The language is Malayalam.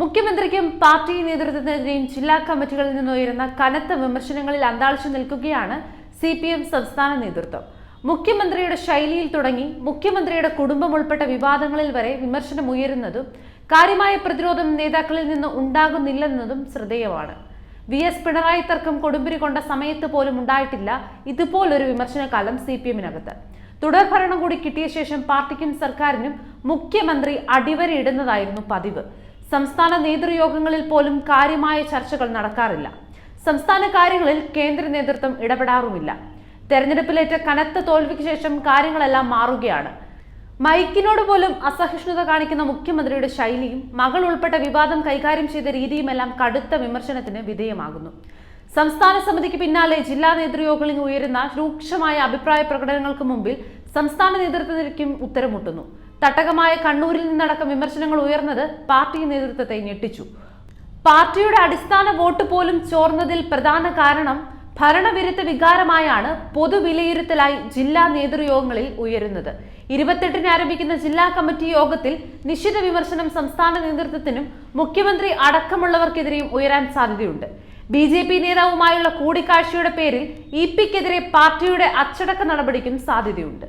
മുഖ്യമന്ത്രിക്കും പാർട്ടി നേതൃത്വത്തിനെതിരെയും ജില്ലാ കമ്മിറ്റികളിൽ നിന്നുയരുന്ന കനത്ത വിമർശനങ്ങളിൽ അന്താളിച്ചു നിൽക്കുകയാണ് CPM സംസ്ഥാന നേതൃത്വം. മുഖ്യമന്ത്രിയുടെ ശൈലിയിൽ തുടങ്ങി മുഖ്യമന്ത്രിയുടെ കുടുംബം ഉൾപ്പെട്ട വിവാദങ്ങളിൽ വരെ വിമർശനം ഉയരുന്നതും കാര്യമായ പ്രതിരോധം നേതാക്കളിൽ നിന്ന് ഉണ്ടാകുന്നില്ലെന്നതും ശ്രദ്ധേയമാണ്. VS പിണറായി തർക്കം കൊടുമ്പിരി കൊണ്ട സമയത്ത് പോലും ഉണ്ടായിട്ടില്ല ഇതുപോലൊരു വിമർശനകാലം CPM-നകത്ത്. തുടർഭരണം കൂടി കിട്ടിയ ശേഷം പാർട്ടിക്കും സർക്കാരിനും മുഖ്യമന്ത്രി അടിവരയിടുന്നതായിരുന്നു പതിവ്. സംസ്ഥാന നേതൃയോഗങ്ങളിൽ പോലും കാര്യമായ ചർച്ചകൾ നടക്കാറില്ല. സംസ്ഥാന കാര്യങ്ങളിൽ കേന്ദ്ര നേതൃത്വം ഇടപെടാറുമില്ല. തെരഞ്ഞെടുപ്പിലേറ്റ കനത്ത തോൽവിക്ക് ശേഷം കാര്യങ്ങളെല്ലാം മാറുകയാണ്. മൈക്കിനോട് പോലും അസഹിഷ്ണുത കാണിക്കുന്ന മുഖ്യമന്ത്രിയുടെ ശൈലിയും മകൾ ഉൾപ്പെട്ട വിവാദം കൈകാര്യം ചെയ്ത രീതിയുമെല്ലാം കടുത്ത വിമർശനത്തിന് വിധേയമാകുന്നു. സംസ്ഥാന സമിതിക്ക് പിന്നാലെ ജില്ലാ നേതൃയോഗങ്ങളിൽ ഉയരുന്ന രൂക്ഷമായ അഭിപ്രായ പ്രകടനങ്ങൾക്ക് മുമ്പിൽ സംസ്ഥാന നേതൃത്വത്തിലേക്കും ഉത്തരമുട്ടുന്നു. തട്ടകമായ കണ്ണൂരിൽ നിന്നടക്കം വിമർശനങ്ങൾ ഉയർന്നത് പാർട്ടി നേതൃത്വത്തെ ഞെട്ടിച്ചു. പാർട്ടിയുടെ അടിസ്ഥാന വോട്ട് പോലും ചോർന്നതിൽ പ്രധാന കാരണം ഭരണവിരുദ്ധ വികാരമായാണ് പൊതുവിലയിരുത്തലായി ജില്ലാ നേതൃയോഗങ്ങളിൽ ഉയരുന്നത്. 28-ന് ആരംഭിക്കുന്ന ജില്ലാ കമ്മിറ്റി യോഗത്തിൽ നിശ്ചിത വിമർശനം സംസ്ഥാന നേതൃത്വത്തിനും മുഖ്യമന്ത്രി അടക്കമുള്ളവർക്കെതിരെയും ഉയരാൻ സാധ്യതയുണ്ട്. BJP നേതാവുമായുള്ള കൂടിക്കാഴ്ചയുടെ പേരിൽ EP-ക്കെതിരെ പാർട്ടിയുടെ അച്ചടക്ക നടപടിക്കും സാധ്യതയുണ്ട്.